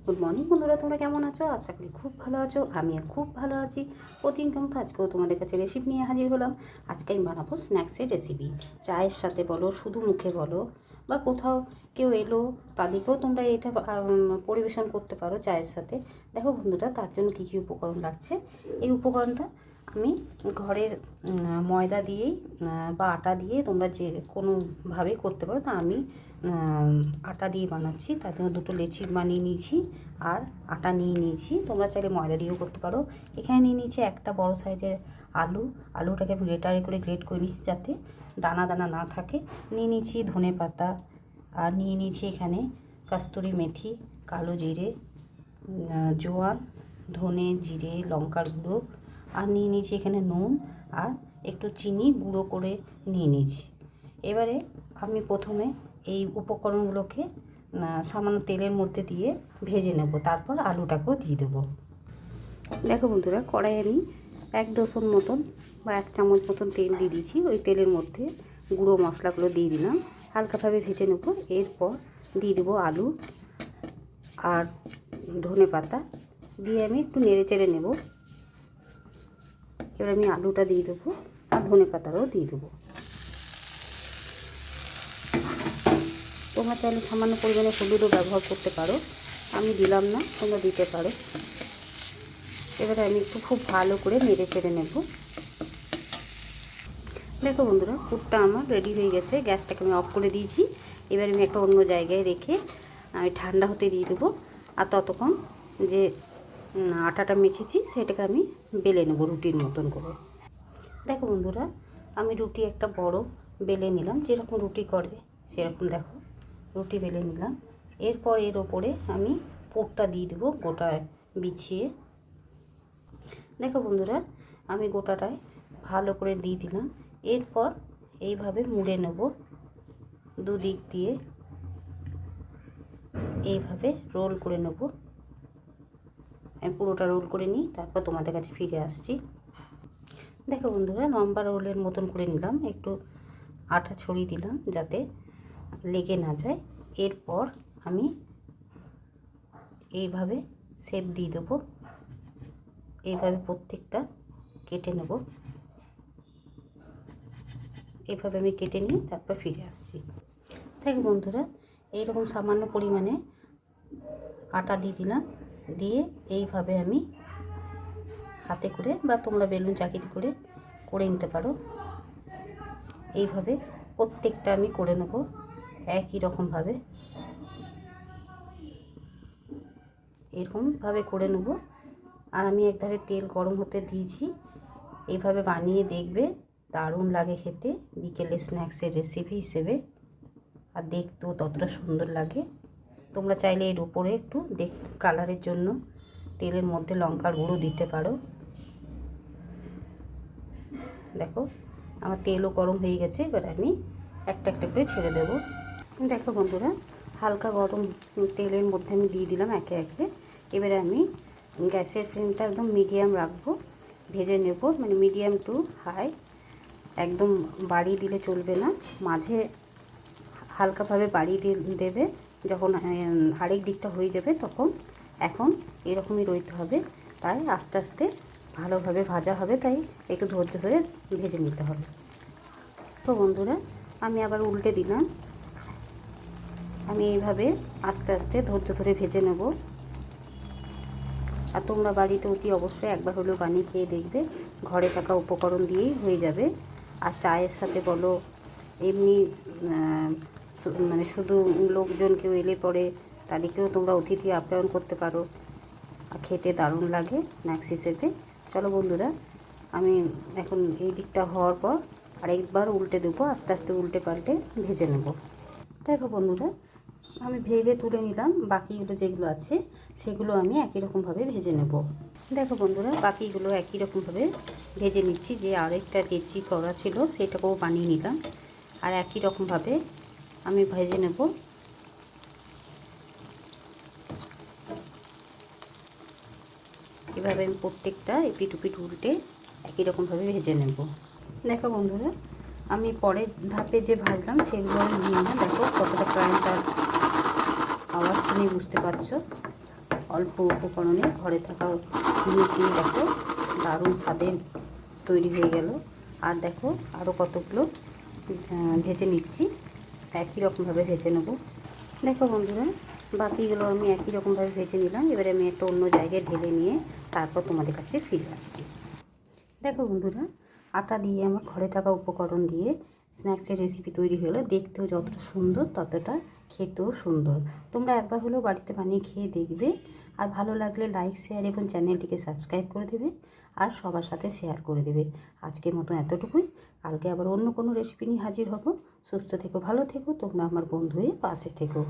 Good morning বন্ধুরা, তোমরা কেমন আছো? আশা করি খুব ভালো আছো। আমিও খুব ভালো আছি। প্রতিদিনকার মতো আজকেও তোমাদের কাছে রেসিপি নিয়ে হাজির হলাম। আজকে আমি বানাবো স্ন্যাক্সের রেসিপি। চায়ের সাথে বলো, শুধু মুখে বলো, বা কোথাও কেউ এলো তাদেরকেও তোমরা এটা পরিবেশন করতে পারো চায়ের সাথে। দেখো বন্ধুরা, তার জন্য কী কী উপকরণ লাগছে। এই উপকরণটা আমি ঘরের ময়দা দিয়েই বা আটা দিয়ে তোমরা যে কোনোভাবে করতে পারো। তা আমি আটা দিয়ে বানাচ্ছি, তার জন্য দুটো লেচি বানিয়ে নিয়েছি আর আটা নিয়ে নিয়েছি। তোমরা চাইলে ময়দা দিয়েও করতে পারো। এখানে নিয়ে নিয়েছি একটা বড় সাইজের আলুটাকে আমি গ্রেটারে করে গ্রেট করে নিয়েছি যাতে দানা দানা না থাকে। নিয়ে নিয়েছি ধনে পাতা, আর নিয়ে নিয়েছি এখানে কস্তুরি মেথি, কালো জিরে, জোয়ান, ধনে, জিরে, লঙ্কার গুঁড়ো, আর নিয়ে নিয়েছি এখানে নুন আর একটু চিনি গুঁড়ো করে নিয়ে নিয়েছি। এবারে আমি প্রথমে এই উপকরণগুলোকে সামান্য তেলের মধ্যে দিয়ে ভেজে নেব, তারপর আলুটাকেও দিয়ে দেবো। দেখো বন্ধুরা, কড়াই আমি 1 মতন বা 1 চামচ মতন তেল দিয়ে দিয়েছি। ওই তেলের মধ্যে গুঁড়ো মশলাগুলো দিয়ে দিলাম, হালকাভাবে ভেজে নেব। এরপর দিয়ে দেবো আলু আর ধনে পাতা দিয়ে আমি একটু নেড়ে চেড়ে নেব। এবার আমি আলুটা দিয়ে দেবো আর ধনে পাতাটাও দিয়ে দেবো। তোমরা চাইলে সামান্য পরিমাণে হলুদও ব্যবহার করতে পারো, আমি দিলাম না, তোমরা দিতে পারো। এবারে আমি একটু খুব ভালো করে নেড়ে চেড়ে নেব। দেখো বন্ধুরা, পুরটা আমার রেডি হয়ে গেছে। গ্যাসটাকে আমি অফ করে দিয়েছি। এবার আমি একটা অন্য জায়গায় রেখে আমি ঠান্ডা হতে দিয়ে দেবো। আর ততক্ষণ যে আটাটা মেখেছি সেটাকে আমি বেলে নেব রুটির মতন করে। দেখো বন্ধুরা, আমি রুটি একটা বড় বেলে নিলাম, যেরকম রুটি করে সেরকম দেখো রুটি বেলে নিলাম। এরপর এর ওপরে আমি পুরটা দিয়ে দেবো গোটায় বিছিয়ে। দেখো বন্ধুরা, আমি গোটাটায় ভালো করে দিয়ে দিলাম। এরপর এইভাবে মুড়ে নেব দুদিক দিয়ে, এইভাবে রোল করে নেব। আমি পুরোটা রোল করে নিই, তারপর তোমাদের কাছে ফিরে আসছি। দেখো বন্ধুরা, লম্বা রোলের মতন করে নিলাম, একটু আটা ছড়িয়ে দিলাম যাতে লেগে না যায়। এরপর আমি এইভাবে শেপ দিয়ে দেবো, এইভাবে প্রত্যেকটা কেটে নেব। এইভাবে আমি কেটে নিই, তারপর ফিরে আসছি। দেখো বন্ধুরা, এইরকম সামান্য পরিমাণে আটা দিয়ে দিলাম, দিয়ে এইভাবে আমি হাতে করে বা তোমরা বেলুন চাকিতে করে নিতে পারো। এইভাবে প্রত্যেকটা আমি করে নেব একই রকমভাবে, এরকমভাবে করে নেব। আর আমি একধারে তেল গরম হতে দিয়েছি, এইভাবে বানিয়ে দেখবে, দারুণ লাগে খেতে। বিকেলের স্ন্যাক্সের রেসিপি হিসেবে, আর দেখতেও ততটা সুন্দর লাগে। তোমরা চাইলে এর উপরে একটু দেখতে কালারের জন্য তেলের মধ্যে লঙ্কার গুঁড়ো দিতে পারো। দেখো আমার তেলও গরম হয়ে গেছে, এবার আমি একটা একটা করে ছেড়ে দেব। দেখো বন্ধুরা, হালকা গরম তেলের মধ্যে আমি দিয়ে দিলাম একে একে। এবারে আমি গ্যাসের ফ্লেমটা একদম মিডিয়াম রাখবো, ভেজে নেব, মানে মিডিয়াম টু হাই। একদম বাড়িয়ে দিলে চলবে না, মাঝে হালকাভাবে বাড়িয়ে দেবে। যখন আরেক দিকটা হয়ে যাবে তখন এখন এরকমই রইতে হবে। তাই আস্তে আস্তে ভালোভাবে ভাজা হবে, তাই একটু ধৈর্য ধরে ভেজে নিতে হবে। তো বন্ধুরা, আমি আবার উল্টে দিলাম। আমি এইভাবে আস্তে আস্তে ধৈর্য ধরে ভেজে নেব। আর তোমরা বাড়িতে অতি অবশ্যই একবার হলেও বানিয়ে খেয়ে দেখবে, ঘরে থাকা উপকরণ দিয়েই হয়ে যাবে। আর চায়ের সাথে বলো, এমনি মানে শুধু লোকজন কেউ এলে পরে তাদেরকেও তোমরা অতিথি আপ্যায়ন করতে পারো, আর খেতে দারুণ লাগে স্ন্যাক্স হিসেবে। চলো বন্ধুরা, আমি এখন এই দিকটা হওয়ার পর আরেকবার উল্টে দেবো, আস্তে আস্তে উল্টে পাল্টে ভেজে নেব। দেখো বন্ধুরা, আমি ভেজে তুলে নিলাম। বাকিগুলো যেগুলো আছে সেগুলো আমি একই রকমভাবে ভেজে নেব। দেখো বন্ধুরা, বাকিগুলো একই রকমভাবে ভেজে নিচ্ছি। যে আরেকটা লেচি করা ছিল সেটাকেও বানিয়ে নিলাম, আর একই রকমভাবে আমি ভেজে নেব। এভাবে আমি প্রত্যেকটা এপিট ওপিট উল্টে একই রকমভাবে ভেজে নেব। দেখো বন্ধুরা, আমি পরের ধাপে যে ভাজলাম সেগুলো আমি নিয়ে নিলাম। দেখো কতটা ক্রাঞ্চ আর আওয়াজ তুমি বুঝতে পারছো। অল্প উপকরণে ঘরে থাকা জিনিস দিয়ে দেখো দারুণ স্বাদের তৈরি হয়ে গেল। আর দেখো আরও কতগুলো ভেজে নিচ্ছি, একই রকমভাবে ভেজে নেব। দেখো বন্ধুরা, বাকিগুলো আমি একই রকমভাবে ভেজে নিলাম। এবারে আমি একটা অন্য জায়গায় ঢেলে নিয়ে তারপর তোমাদের কাছে ফিরে আসছি। দেখো বন্ধুরা, আটা দিয়ে আমার ঘরে থাকা উপকরণ দিয়ে স্ন্যাক্সের রেসিপি তৈরি হলো। দেখতেও যতটা সুন্দর ততটা খেতেও সুন্দর। তোমরা একবার হলেও বাড়িতে বানিয়ে খেয়ে দেখবে। আর ভালো লাগলে লাইক, শেয়ার এবং চ্যানেলটিকে সাবস্ক্রাইব করে দেবে আর সবার সাথে শেয়ার করে দেবে। আজকের মতো এতটুকুই। কালকে আবার অন্য কোনো রেসিপি নিয়ে হাজির হব। সুস্থ থেকো, ভালো থেকো, তোমরা আমার বন্ধু হয়ে পাশে থেকো।